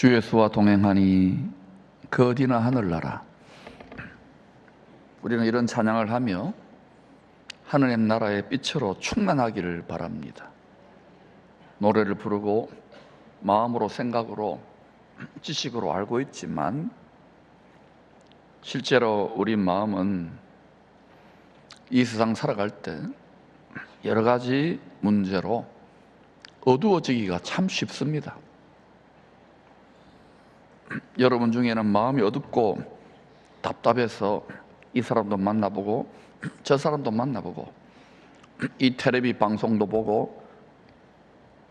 주 예수와 동행하니 그 어디나 하늘나라. 우리는 이런 찬양을 하며 하느님 나라의 빛으로 충만하기를 바랍니다. 노래를 부르고 마음으로 생각으로 지식으로 알고 있지만 실제로 우리 마음은 이 세상 살아갈 때 여러 가지 문제로 어두워지기가 참 쉽습니다. 여러분 중에는 마음이 어둡고 답답해서 이 사람도 만나보고 저 사람도 만나보고 이 텔레비 방송도 보고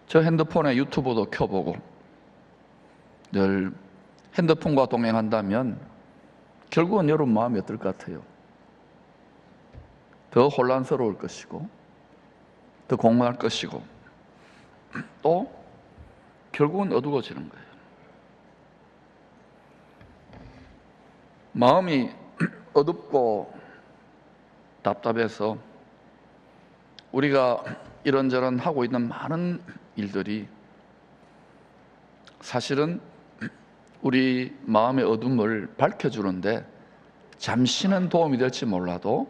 저 핸드폰에 유튜브도 켜보고 늘 핸드폰과 동행한다면 결국은 여러분 마음이 어떨 것 같아요? 더 혼란스러울 것이고 더 공허할 것이고 또 결국은 어두워지는 거예요. 마음이 어둡고 답답해서 우리가 이런저런 하고 있는 많은 일들이 사실은 우리 마음의 어둠을 밝혀주는데 잠시는 도움이 될지 몰라도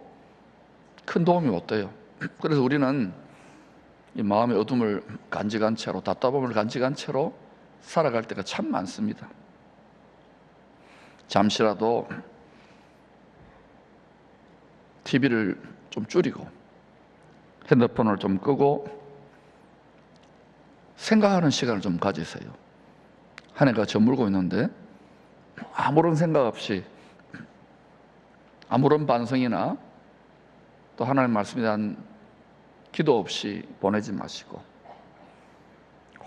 큰 도움이 못 돼요. 그래서 우리는 이 마음의 어둠을 간직한 채로, 답답함을 간직한 채로 살아갈 때가 참 많습니다. 잠시라도 TV를 좀 줄이고 핸드폰을 좀 끄고 생각하는 시간을 좀 가지세요. 한 해가 저물고 있는데 아무런 생각 없이 아무런 반성이나 또 하나님 말씀에 대한 기도 없이 보내지 마시고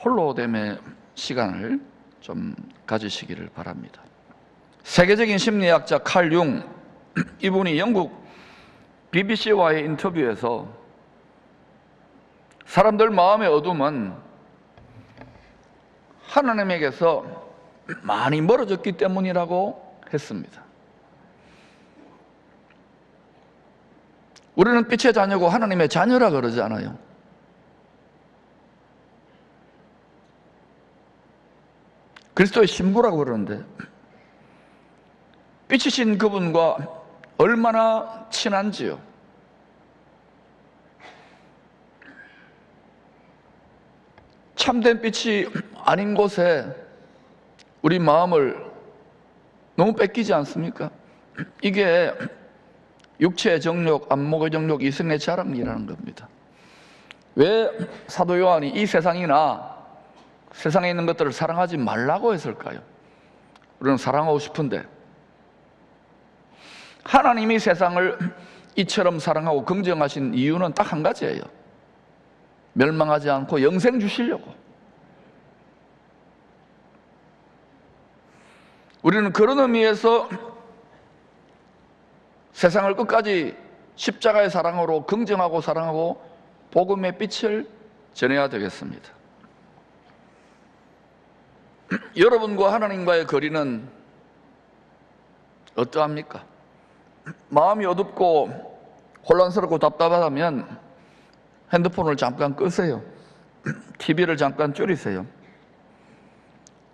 홀로됨의 시간을 좀 가지시기를 바랍니다. 세계적인 심리학자 칼 융, 이분이 영국 BBC와의 인터뷰에서 사람들 마음의 어둠은 하나님에게서 많이 멀어졌기 때문이라고 했습니다. 우리는 빛의 자녀고 하나님의 자녀라 그러지 않아요. 그리스도의 신부라고 그러는데 빛이신 그분과 얼마나 친한지요. 참된 빛이 아닌 곳에 우리 마음을 너무 뺏기지 않습니까? 이게 육체의 정욕, 안목의 정욕, 이성의 자랑이라는 겁니다. 왜 사도 요한이 이 세상이나 세상에 있는 것들을 사랑하지 말라고 했을까요? 우리는 사랑하고 싶은데 하나님이 세상을 이처럼 사랑하고 긍정하신 이유는 딱 한 가지예요. 멸망하지 않고 영생 주시려고. 우리는 그런 의미에서 세상을 끝까지 십자가의 사랑으로 긍정하고 사랑하고 복음의 빛을 전해야 되겠습니다. 여러분과 하나님과의 거리는 어떠합니까? 마음이 어둡고 혼란스럽고 답답하다면 핸드폰을 잠깐 끄세요. TV를 잠깐 줄이세요.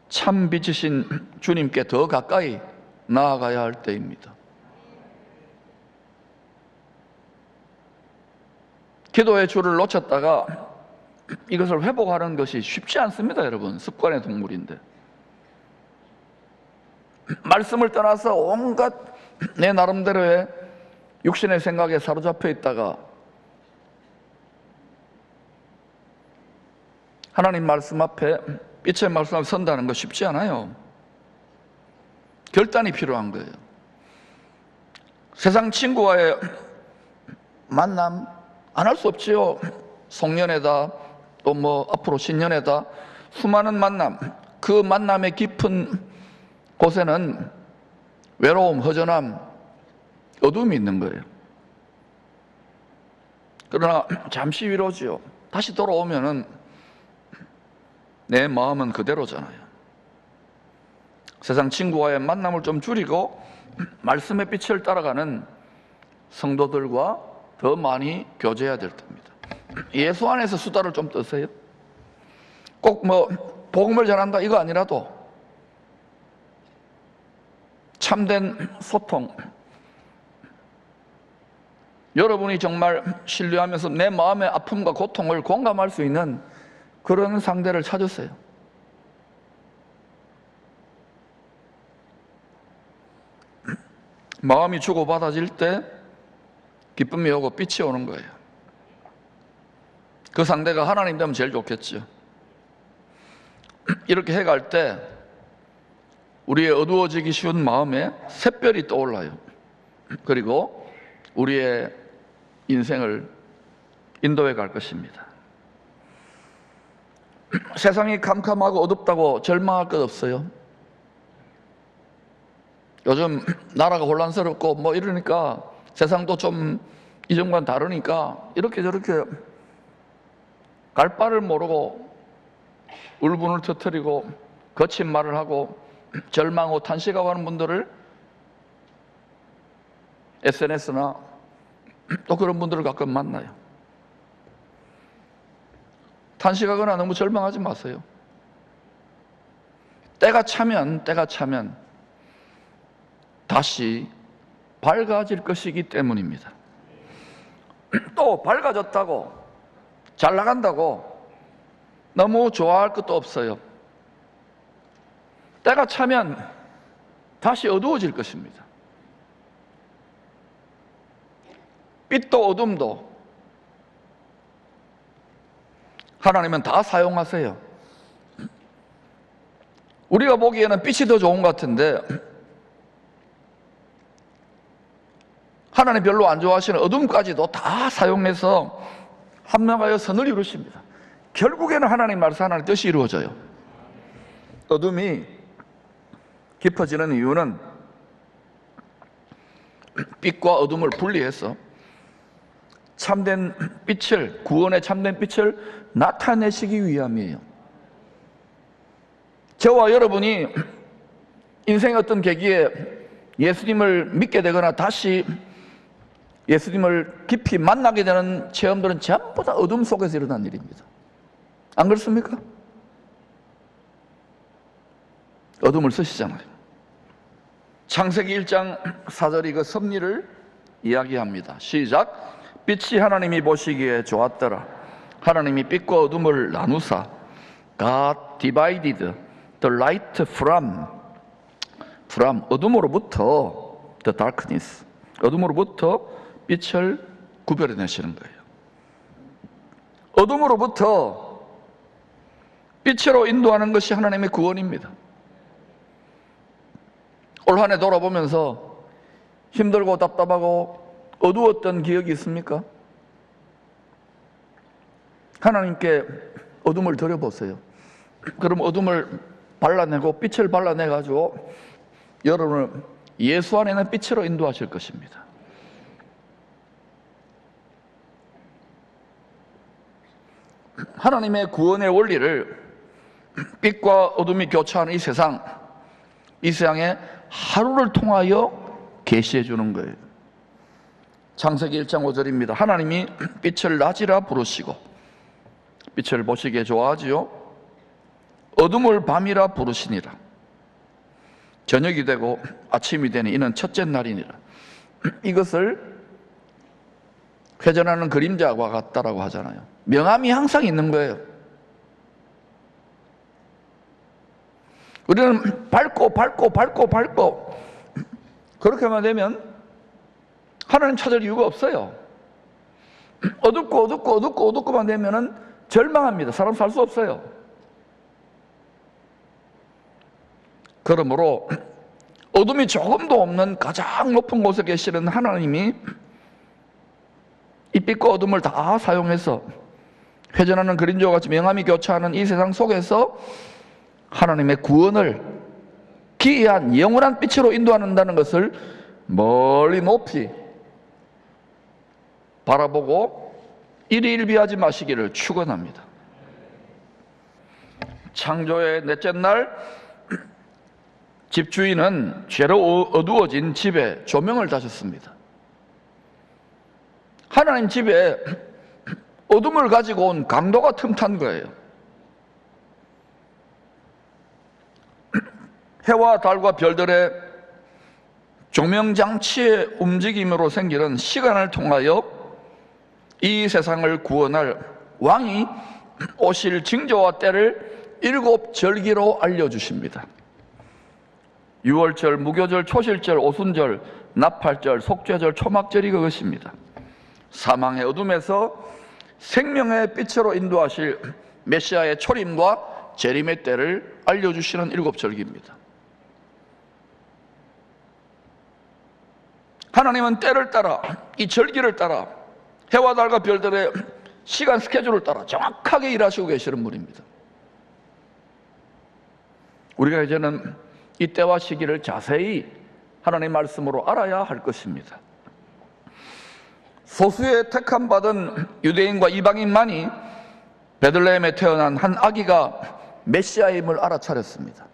참 빛이신 주님께 더 가까이 나아가야 할 때입니다. 기도의 줄을 놓쳤다가 이것을 회복하는 것이 쉽지 않습니다, 여러분. 습관의 동물인데. 말씀을 떠나서 온갖 내 나름대로의 육신의 생각에 사로잡혀 있다가 하나님 말씀 앞에, 빛의 말씀 앞에 선다는 거 쉽지 않아요. 결단이 필요한 거예요. 세상 친구와의 만남 안 할 수 없지요. 송년회다, 또 뭐 앞으로 신년회다, 수많은 만남, 그 만남의 깊은 곳에는 외로움, 허전함, 어둠이 있는 거예요. 그러나 잠시 위로지요. 다시 돌아오면은 내 마음은 그대로잖아요. 세상 친구와의 만남을 좀 줄이고 말씀의 빛을 따라가는 성도들과 더 많이 교제해야 될 때입니다. 예수 안에서 수다를 좀 떠세요. 꼭 뭐 복음을 전한다 이거 아니라도 참된 소통, 여러분이 정말 신뢰하면서 내 마음의 아픔과 고통을 공감할 수 있는 그런 상대를 찾으세요. 마음이 주고받아질 때 기쁨이 오고 빛이 오는 거예요. 그 상대가 하나님 되면 제일 좋겠죠. 이렇게 해갈 때 우리의 어두워지기 쉬운 마음에 샛별이 떠올라요. 그리고 우리의 인생을 인도해 갈 것입니다. 세상이 캄캄하고 어둡다고 절망할 것 없어요. 요즘 나라가 혼란스럽고 뭐 이러니까 세상도 좀 이전과는 다르니까 이렇게 저렇게 갈 바를 모르고 울분을 터뜨리고 거친 말을 하고 절망하고 탄식하고 하는 분들을 SNS나 또 그런 분들을 가끔 만나요. 탄식하거나 너무 절망하지 마세요. 때가 차면 다시 밝아질 것이기 때문입니다. 또 밝아졌다고 잘 나간다고 너무 좋아할 것도 없어요. 때가 차면 다시 어두워질 것입니다. 빛도 어둠도 하나님은 다 사용하세요. 우리가 보기에는 빛이 더 좋은 것 같은데 하나님 별로 안 좋아하시는 어둠까지도 다 사용해서 합력하여 선을 이루십니다. 결국에는 하나님 말씀, 하나님 뜻이 이루어져요. 어둠이 깊어지는 이유는 빛과 어둠을 분리해서 참된 빛을, 구원의 참된 빛을 나타내시기 위함이에요. 저와 여러분이 인생의 어떤 계기에 예수님을 믿게 되거나 다시 예수님을 깊이 만나게 되는 체험들은 전부 다 어둠 속에서 일어난 일입니다. 안 그렇습니까? 어둠을 쓰시잖아요. 창세기 1장 4절이 그 섭리를 이야기합니다. 시작. 빛이 하나님이 보시기에 좋았더라. 하나님이 빛과 어둠을 나누사 God divided the light from 어둠으로부터 the darkness, 어둠으로부터 빛을 구별해내시는 거예요. 어둠으로부터 빛으로 인도하는 것이 하나님의 구원입니다. 올 한 해 돌아보면서 힘들고 답답하고 어두웠던 기억이 있습니까? 하나님께 어둠을 드려보세요. 그럼 어둠을 발라내고 빛을 발라내가지고 여러분을 예수 안에는 빛으로 인도하실 것입니다. 하나님의 구원의 원리를 빛과 어둠이 교차하는 이 세상에 하루를 통하여 계시해 주는 거예요. 창세기 1장 5절입니다. 하나님이 빛을 낮이라 부르시고 빛을 보시기에 좋아하지요. 어둠을 밤이라 부르시니라. 저녁이 되고 아침이 되니 이는 첫째 날이니라. 이것을 회전하는 그림자와 같다라고 하잖아요. 명암이 항상 있는 거예요. 우리는 밝고 그렇게만 되면 하나님 찾을 이유가 없어요. 어둡고만 되면은 절망합니다. 사람 살 수 없어요. 그러므로 어둠이 조금도 없는 가장 높은 곳에 계시는 하나님이 이 빛과 어둠을 다 사용해서 회전하는 그림자와 같이 명암이 교차하는 이 세상 속에서 하나님의 구원을 기이한 영원한 빛으로 인도한다는 것을 멀리 높이 바라보고 일희일비하지 마시기를 축원합니다. 창조의 넷째 날 집주인은 죄로 어두워진 집에 조명을 다셨습니다. 하나님 집에 어둠을 가지고 온 강도가 틈탄 거예요. 해와 달과 별들의 조명장치의 움직임으로 생기는 시간을 통하여 이 세상을 구원할 왕이 오실 징조와 때를 7절기로 알려주십니다. 유월절, 무교절, 초실절, 오순절, 나팔절, 속죄절, 초막절이 그것입니다. 사망의 어둠에서 생명의 빛으로 인도하실 메시아의 초림과 재림의 때를 알려주시는 7절기입니다. 하나님은 때를 따라, 이 절기를 따라, 해와 달과 별들의 시간 스케줄을 따라 정확하게 일하시고 계시는 분입니다. 우리가 이제는 이 때와 시기를 자세히 하나님의 말씀으로 알아야 할 것입니다. 소수의 택함받은 유대인과 이방인만이 베들레헴에 태어난 한 아기가 메시아임을 알아차렸습니다.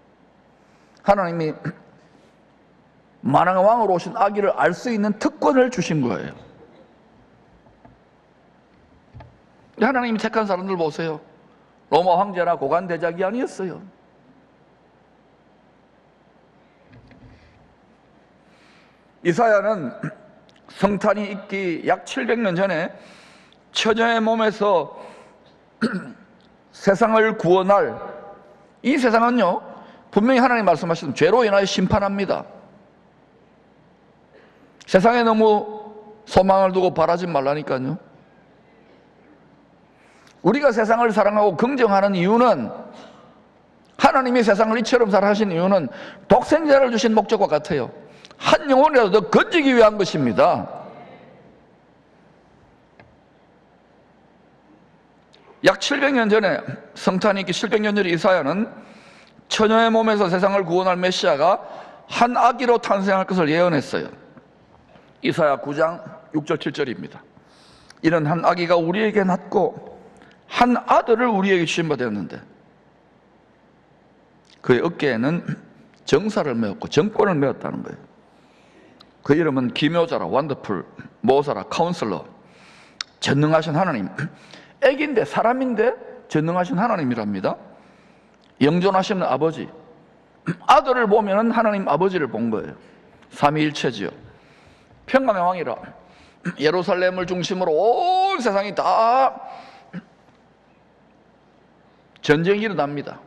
하나님이 만왕의 왕으로 오신 아기를 알 수 있는 특권을 주신 거예요. 하나님이 택한 사람들 보세요. 로마 황제나 고관 대작이 아니었어요. 이사야는 성탄이 있기 약 700년 전에 처녀의 몸에서 세상을 구원할, 이 세상은요 분명히 하나님 말씀하신 죄로 인하여 심판합니다. 세상에 너무 소망을 두고 바라지 말라니까요. 우리가 세상을 사랑하고 긍정하는 이유는, 하나님이 세상을 이처럼 사랑하신 이유는 독생자를 주신 목적과 같아요. 한 영혼이라도 더 건지기 위한 것입니다. 약 700년 전에, 성탄이 있기 700년 전에 이사야는 처녀의 몸에서 세상을 구원할 메시아가 한 아기로 탄생할 것을 예언했어요. 이사야 9장 6절 7절입니다. 이는 한 아기가 우리에게 낳고 한 아들을 우리에게 주신 바 되었는데 그의 어깨에는 정사를 메었고 정권을 메었다는 거예요. 그 이름은 기묘자라, 원더풀, 모사라, 카운슬러, 전능하신 하나님. 애기인데, 사람인데 전능하신 하나님이랍니다. 영존하시는 아버지. 아들을 보면 하나님 아버지를 본 거예요. 삼위일체지요. 평강의 왕이라. 예루살렘을 중심으로 온 세상이 다 전쟁이 일어납니다.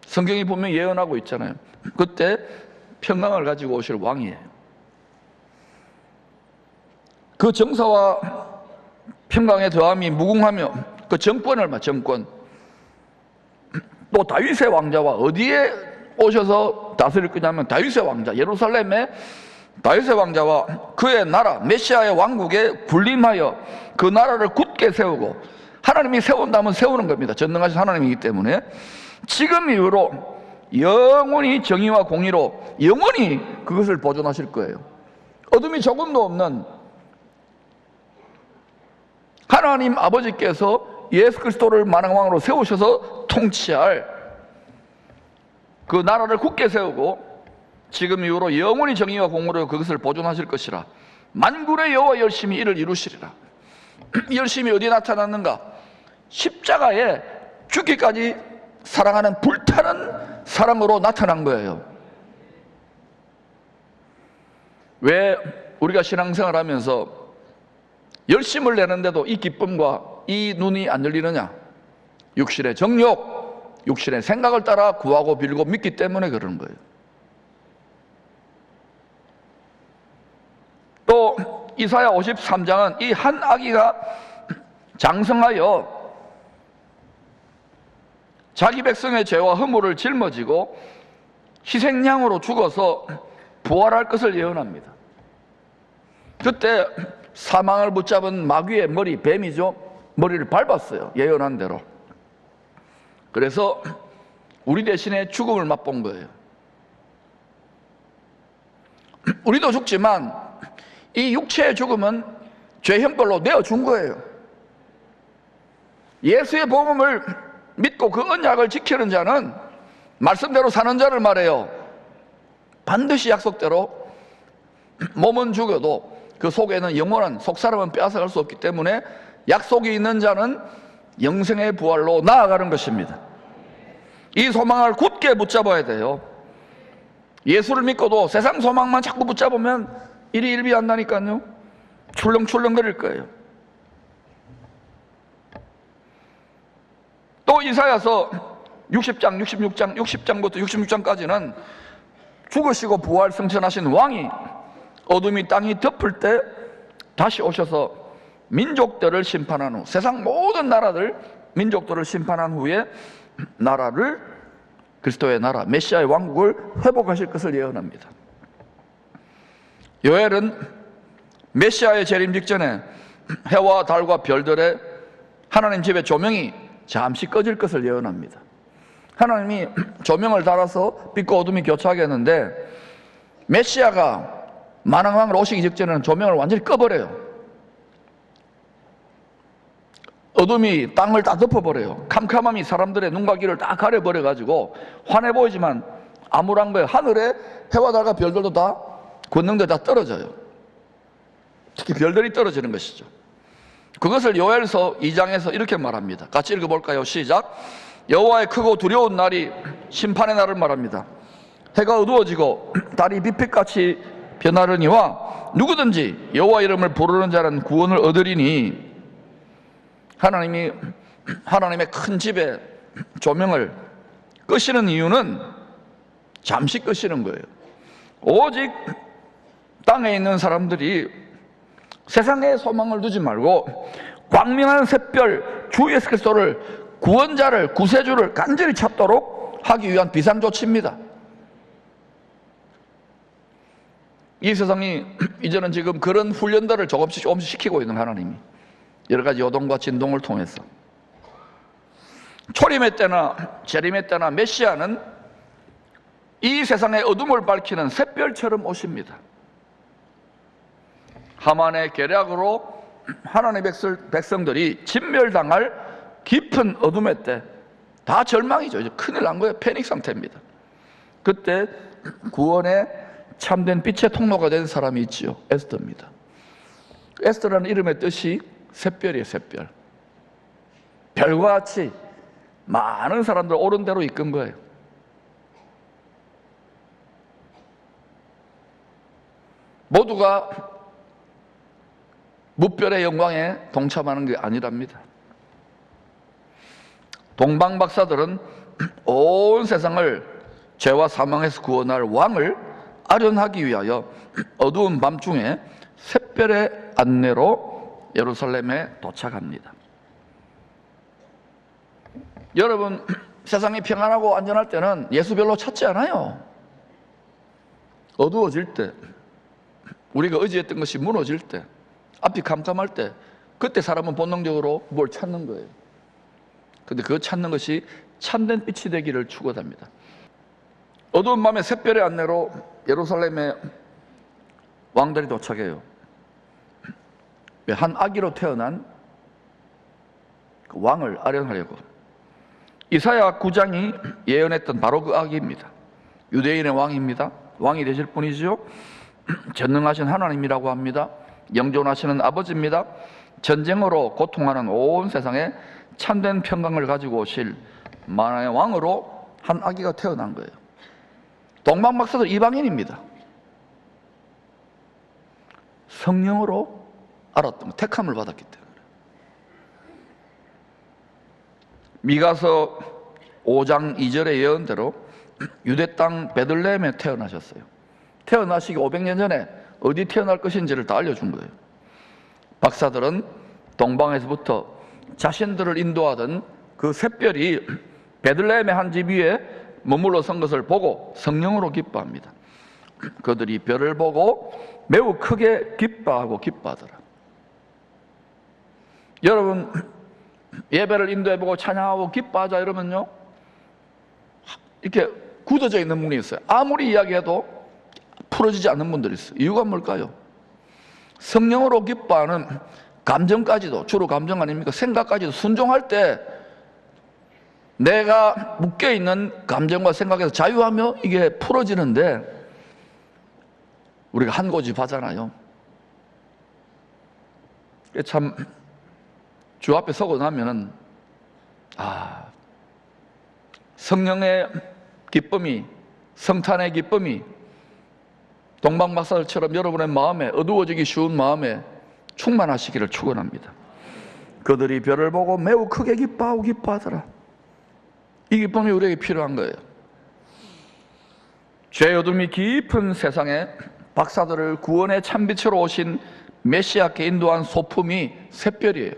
성경이 분명히 예언하고 있잖아요. 그때 평강을 가지고 오실 왕이에요. 그 정사와 평강의 더함이 무궁하며 그 정권을 정권, 또 다윗의 왕자와 어디에 오셔서 다스릴 거냐면 다윗의 왕자, 예루살렘의 다윗의 왕자와 그의 나라, 메시아의 왕국에 군림하여 그 나라를 굳게 세우고, 하나님이 세운다면 세우는 겁니다. 전능하신 하나님이기 때문에 지금 이후로 영원히 정의와 공의로 영원히 그것을 보존하실 거예요. 어둠이 조금도 없는 하나님 아버지께서 예수 그리스도를 만왕왕으로 세우셔서 통치할 그 나라를 굳게 세우고 지금 이후로 영원히 정의와 공의로 그것을 보존하실 것이라. 만군의 여호와 열심히 이를 이루시리라. 이 열심이 어디에 나타났는가? 십자가에 죽기까지 사랑하는 불타는 사랑으로 나타난 거예요. 왜 우리가 신앙생활 하면서 열심을 내는데도 이 기쁨과 이 눈이 안 열리느냐? 육신의 정욕, 육신의 생각을 따라 구하고 빌고 믿기 때문에 그러는 거예요. 또 이사야 53장은 이 한 아기가 장성하여 자기 백성의 죄와 허물을 짊어지고 희생양으로 죽어서 부활할 것을 예언합니다. 그때 사망을 붙잡은 마귀의 머리, 뱀이죠, 머리를 밟았어요. 예언한 대로. 그래서 우리 대신에 죽음을 맛본 거예요. 우리도 죽지만 이 육체의 죽음은 죄 형벌로 내어준 거예요. 예수의 복음을 믿고 그 언약을 지키는 자는 말씀대로 사는 자를 말해요. 반드시 약속대로 몸은 죽어도 그 속에는 영원한, 속사람은 빼앗아갈 수 없기 때문에 약속이 있는 자는 영생의 부활로 나아가는 것입니다. 이 소망을 굳게 붙잡아야 돼요. 예수를 믿고도 세상 소망만 자꾸 붙잡으면 일이 일비한다니까요. 출렁출렁거릴 거예요. 또 이사야서 60장, 66장, 60장부터 66장까지는 죽으시고 부활 승천하신 왕이 어둠이 땅이 덮을 때 다시 오셔서 민족들을 심판한 후, 세상 모든 나라들, 민족들을 심판한 후에 나라를, 그리스도의 나라, 메시아의 왕국을 회복하실 것을 예언합니다. 요엘은 메시아의 재림 직전에 해와 달과 별들의 하나님 집의 조명이 잠시 꺼질 것을 예언합니다. 하나님이 조명을 달아서 빛과 어둠이 교차하게 했는데, 메시아가 만왕왕으로 오시기 직전에는 조명을 완전히 꺼버려요. 어둠이 땅을 다 덮어버려요. 캄캄함이 사람들의 눈과 귀를 다 가려버려가지고 환해 보이지만 암울한 거예요. 하늘에 해와 달과 별들도 다 권능들 다 떨어져요. 특히 별들이 떨어지는 것이죠. 그것을 요엘서 2장에서 이렇게 말합니다. 같이 읽어볼까요? 시작. 여호와의 크고 두려운 날이 심판의 날을 말합니다. 해가 어두워지고 달이 빛빛같이 변하려니와 누구든지 여호와 이름을 부르는 자는 구원을 얻으리니, 하나님이 하나님의 큰 집에 조명을 끄시는 이유는 잠시 끄시는 거예요. 오직 땅에 있는 사람들이 세상에 소망을 두지 말고 광명한 샛별 주 예수 그리스도를, 구원자를, 구세주를 간절히 찾도록 하기 위한 비상조치입니다. 이 세상이 이제는 지금 그런 훈련들을 조금씩 시키고 있는 하나님이, 여러 가지 요동과 진동을 통해서. 초림의 때나 재림의 때나 메시아는 이 세상의 어둠을 밝히는 샛별처럼 오십니다. 하만의 계략으로 하나님의 백성들이 진멸당할 깊은 어둠의 때, 다 절망이죠. 이제 큰일 난 거예요. 패닉 상태입니다. 그때 구원의 참된 빛의 통로가 된 사람이 있지요. 에스더입니다. 에스더라는 이름의 뜻이 샛별이에요. 샛별. 별과 같이 많은 사람들 옳은 대로 이끈 거예요. 모두가 무별의 영광에 동참하는 게 아니랍니다. 동방 박사들은 온 세상을 죄와 사망에서 구원할 왕을 아련하기 위하여 어두운 밤중에 샛별의 안내로 예루살렘에 도착합니다. 여러분, 세상이 평안하고 안전할 때는 예수 별로 찾지 않아요. 어두워질 때, 우리가 의지했던 것이 무너질 때, 앞이 캄캄할 때, 그때 사람은 본능적으로 뭘 찾는 거예요. 근데 그거 찾는 것이 참된 빛이 되기를 축원합니다. 어두운 밤에 샛별의 안내로 예루살렘에 왕들이 도착해요. 한 아기로 태어난 그 왕을 아련하려고. 이사야 9장이 예언했던 바로 그 아기입니다. 유대인의 왕입니다. 왕이 되실 분이죠. 전능하신 하나님이라고 합니다. 영존하시는 아버지입니다. 전쟁으로 고통하는 온 세상에 참된 평강을 가지고 오실 만화의 왕으로 한 아기가 태어난 거예요. 동방 박사도 이방인입니다. 성령으로 알았던 거, 택함을 받았기 때문에. 미가서 5장 2절의 예언대로 유대 땅 베들레헴에 태어나셨어요. 태어나시기 500년 전에 어디 태어날 것인지를 다 알려준 거예요. 박사들은 동방에서부터 자신들을 인도하던 그 샛별이 베들레헴의 한 집 위에 머물러 선 것을 보고 성령으로 기뻐합니다. 그들이 별을 보고 매우 크게 기뻐하고 기뻐하더라. 여러분, 예배를 인도해보고 찬양하고 기뻐하자 이러면요, 이렇게 굳어져 있는 분이 있어요. 아무리 이야기해도 풀어지지 않는 분들이 있어요. 이유가 뭘까요? 성령으로 기뻐하는 감정까지도, 주로 감정 아닙니까? 생각까지도 순종할 때 내가 묶여있는 감정과 생각에서 자유하며 이게 풀어지는데, 우리가 한 고집 하잖아요. 참 주 앞에 서고 나면은 성령의 기쁨이 성탄의 기쁨이 동방박사들처럼 여러분의 마음에, 어두워지기 쉬운 마음에 충만하시기를 축원합니다. 그들이 별을 보고 매우 크게 기뻐하고 기뻐하더라. 이 기쁨이 우리에게 필요한 거예요. 죄의 어둠이 깊은 세상에 박사들을 구원의 찬빛으로 오신 메시아께 인도한 소품이 샛별이에요.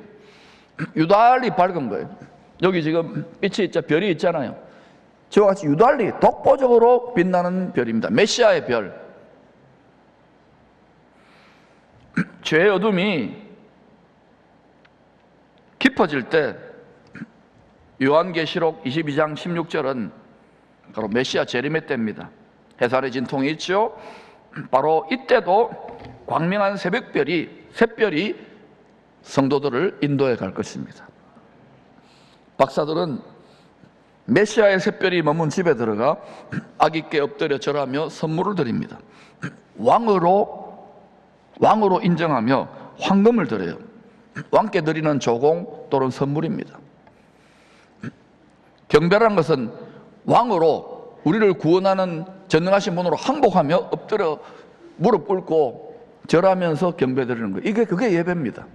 유달리 밝은 거예요. 여기 지금 빛이 별이 있잖아요. 저와 같이 유달리 독보적으로 빛나는 별입니다. 메시아의 별. 죄의 어둠이 깊어질 때 요한계시록 22장 16절은 바로 메시아 재림의 때입니다. 해살의 진통이 있죠. 바로 이때도 광명한 샛별이 성도들을 인도해 갈 것입니다. 박사들은 메시아의 샛별이 머문 집에 들어가 아기께 엎드려 절하며 선물을 드립니다. 왕으로 인정하며 황금을 드려요. 왕께 드리는 조공 또는 선물입니다. 경배라는 것은 왕으로 우리를 구원하는 전능하신 분으로 항복하며 엎드려 무릎 꿇고 절하면서 경배드리는 거예요. 그게 예배입니다.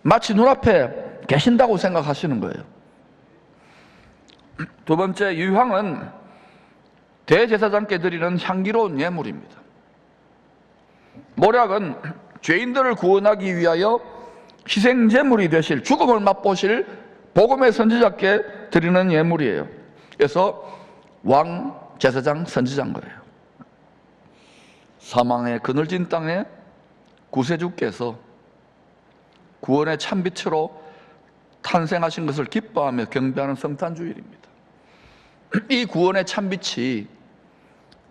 마치 눈앞에 계신다고 생각하시는 거예요. 두 번째, 유향은 대제사장께 드리는 향기로운 예물입니다. 모략은 죄인들을 구원하기 위하여 희생제물이 되실, 죽음을 맛보실 복음의 선지자께 드리는 예물이에요. 그래서 왕, 제사장, 선지자인 거예요. 사망의 그늘진 땅에 구세주께서 구원의 찬빛으로 탄생하신 것을 기뻐하며 경배하는 성탄주일입니다. 이 구원의 찬빛이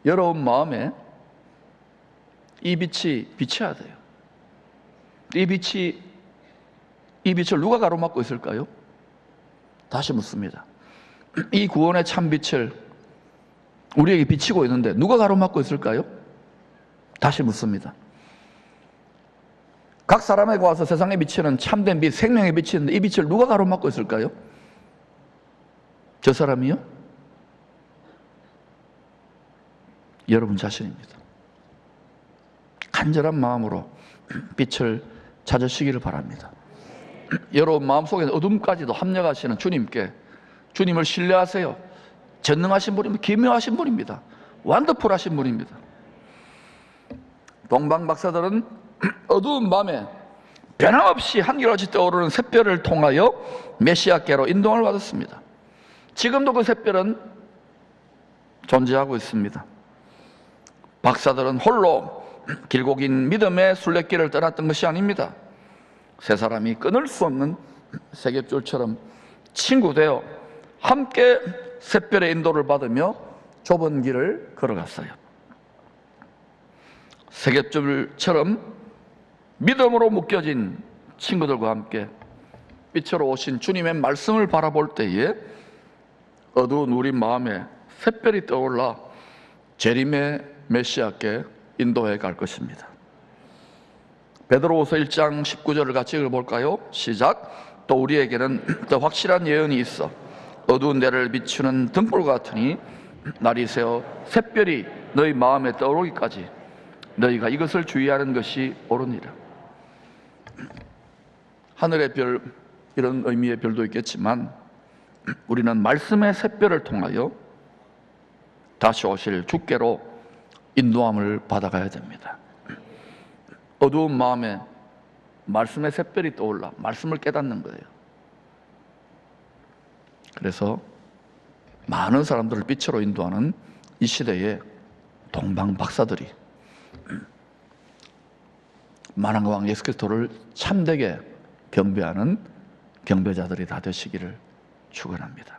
여러분 마음에 이 빛이 비쳐야 돼요. 이 빛을 누가 가로막고 있을까요? 다시 묻습니다. 이 구원의 찬빛을 우리에게 비치고 있는데 누가 가로막고 있을까요? 다시 묻습니다. 각 사람에게 와서 세상에 비치는 참된 빛, 생명의 빛이 있는데 이 빛을 누가 가로막고 있을까요? 저 사람이요? 여러분 자신입니다. 간절한 마음으로 빛을 찾으시기를 바랍니다. 여러분 마음속에 어둠까지도 합력하시는 주님께, 주님을 신뢰하세요. 전능하신 분입니다. 기묘하신 분입니다. 완더풀하신 분입니다. 동방박사들은 어두운 밤에 변함없이 한결같이 떠오르는 샛별을 통하여 메시아께로 인도를 받았습니다. 지금도 그 샛별은 존재하고 있습니다. 박사들은 홀로 길고 긴 믿음의 순례길을 떠났던 것이 아닙니다. 세 사람이 끊을 수 없는 세겹줄처럼 친구 되어 함께 샛별의 인도를 받으며 좁은 길을 걸어갔어요. 세겹줄처럼 믿음으로 묶여진 친구들과 함께 빛으로 오신 주님의 말씀을 바라볼 때에 어두운 우리 마음에 샛별이 떠올라 재림의 메시아께 인도해 갈 것입니다. 베드로후서 1장 19절을 같이 읽어볼까요? 시작. 또 우리에게는 더 확실한 예언이 있어 어두운 데를 비추는 등불 같으니 날이 새어 샛별이 너희 마음에 떠오르기까지 너희가 이것을 주의하는 것이 옳으니라. 하늘의 별, 이런 의미의 별도 있겠지만 우리는 말씀의 샛별을 통하여 다시 오실 주께로 인도함을 받아가야 됩니다. 어두운 마음에 말씀의 샛별이 떠올라 말씀을 깨닫는 거예요. 그래서 많은 사람들을 빛으로 인도하는 이 시대에 동방 박사들이 만왕의 왕 예수 그리스도를 참되게 경배하는 경배자들이 다 되시기를 축원합니다.